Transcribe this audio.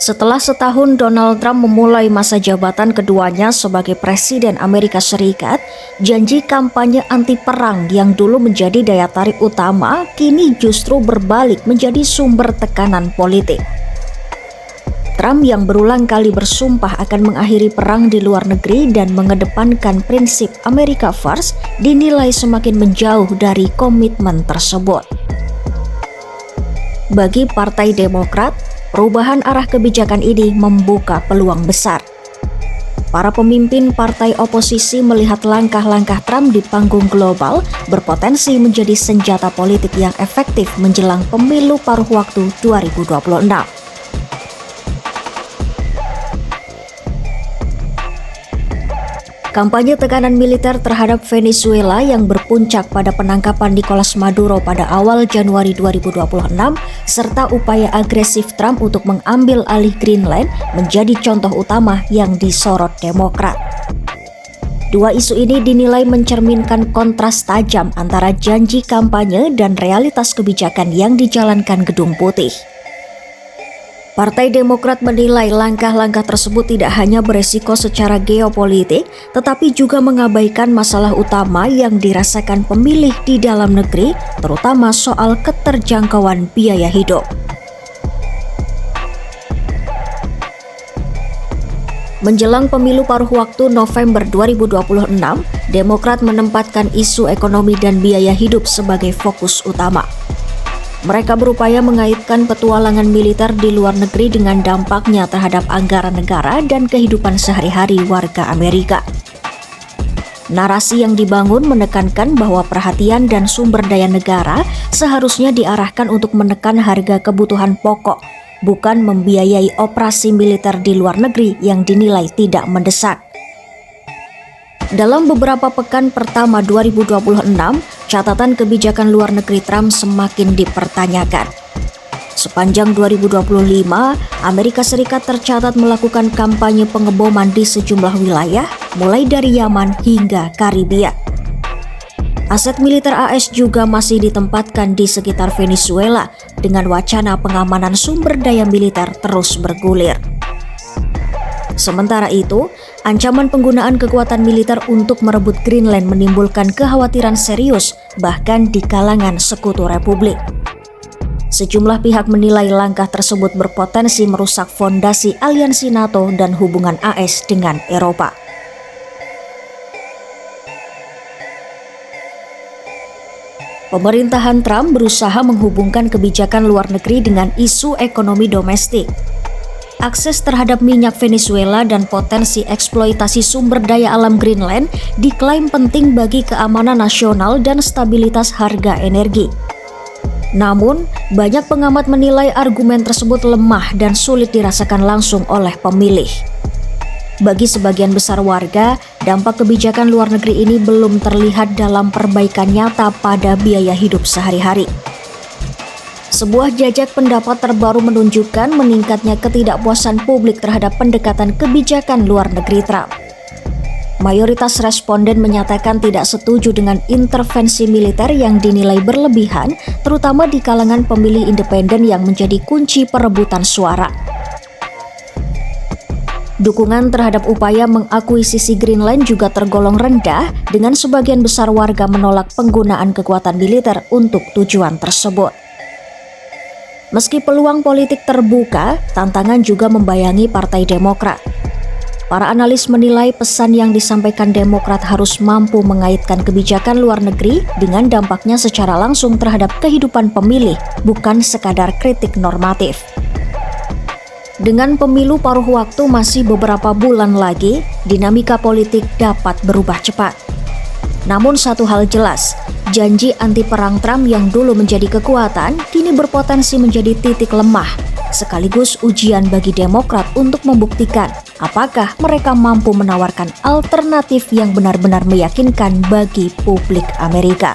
Setelah setahun Donald Trump memulai masa jabatan keduanya sebagai Presiden Amerika Serikat, janji kampanye anti perang yang dulu menjadi daya tarik utama kini justru berbalik menjadi sumber tekanan politik. Trump yang berulang kali bersumpah akan mengakhiri perang di luar negeri dan mengedepankan prinsip America First dinilai semakin menjauh dari komitmen tersebut. Bagi Partai Demokrat, perubahan arah kebijakan ini membuka peluang besar. Para pemimpin partai oposisi melihat langkah-langkah Trump di panggung global berpotensi menjadi senjata politik yang efektif menjelang pemilu paruh waktu 2026. Kampanye tekanan militer terhadap Venezuela yang berpuncak pada penangkapan Nicolas Maduro pada awal Januari 2026 serta upaya agresif Trump untuk mengambil alih Greenland menjadi contoh utama yang disorot Demokrat. Dua isu ini dinilai mencerminkan kontras tajam antara janji kampanye dan realitas kebijakan yang dijalankan Gedung Putih. Partai Demokrat menilai langkah-langkah tersebut tidak hanya beresiko secara geopolitik, tetapi juga mengabaikan masalah utama yang dirasakan pemilih di dalam negeri, terutama soal keterjangkauan biaya hidup. Menjelang pemilu paruh waktu November 2026, Demokrat menempatkan isu ekonomi dan biaya hidup sebagai fokus utama. Mereka berupaya mengaitkan petualangan militer di luar negeri dengan dampaknya terhadap anggaran negara dan kehidupan sehari-hari warga Amerika. Narasi yang dibangun menekankan bahwa perhatian dan sumber daya negara seharusnya diarahkan untuk menekan harga kebutuhan pokok, bukan membiayai operasi militer di luar negeri yang dinilai tidak mendesak. Dalam beberapa pekan pertama 2026, catatan kebijakan luar negeri Trump semakin dipertanyakan. Sepanjang 2025, Amerika Serikat tercatat melakukan kampanye pengeboman di sejumlah wilayah, mulai dari Yaman hingga Karibia. Aset militer AS juga masih ditempatkan di sekitar Venezuela dengan wacana pengamanan sumber daya militer terus bergulir. Sementara itu, ancaman penggunaan kekuatan militer untuk merebut Greenland menimbulkan kekhawatiran serius bahkan di kalangan sekutu Republik. Sejumlah pihak menilai langkah tersebut berpotensi merusak fondasi aliansi NATO dan hubungan AS dengan Eropa. Pemerintahan Trump berusaha menghubungkan kebijakan luar negeri dengan isu ekonomi domestik. Akses terhadap minyak Venezuela dan potensi eksploitasi sumber daya alam Greenland diklaim penting bagi keamanan nasional dan stabilitas harga energi. Namun, banyak pengamat menilai argumen tersebut lemah dan sulit dirasakan langsung oleh pemilih. Bagi sebagian besar warga, dampak kebijakan luar negeri ini belum terlihat dalam perbaikan nyata pada biaya hidup sehari-hari. Sebuah jajak pendapat terbaru menunjukkan meningkatnya ketidakpuasan publik terhadap pendekatan kebijakan luar negeri Trump. Mayoritas responden menyatakan tidak setuju dengan intervensi militer yang dinilai berlebihan, terutama di kalangan pemilih independen yang menjadi kunci perebutan suara. Dukungan terhadap upaya mengakuisisi Greenland juga tergolong rendah, dengan sebagian besar warga menolak penggunaan kekuatan militer untuk tujuan tersebut. Meski peluang politik terbuka, tantangan juga membayangi Partai Demokrat. Para analis menilai pesan yang disampaikan Demokrat harus mampu mengaitkan kebijakan luar negeri dengan dampaknya secara langsung terhadap kehidupan pemilih, bukan sekadar kritik normatif. Dengan pemilu paruh waktu masih beberapa bulan lagi, dinamika politik dapat berubah cepat. Namun satu hal jelas, janji anti perang Trump yang dulu menjadi kekuatan kini berpotensi menjadi titik lemah, sekaligus ujian bagi Demokrat untuk membuktikan apakah mereka mampu menawarkan alternatif yang benar-benar meyakinkan bagi publik Amerika.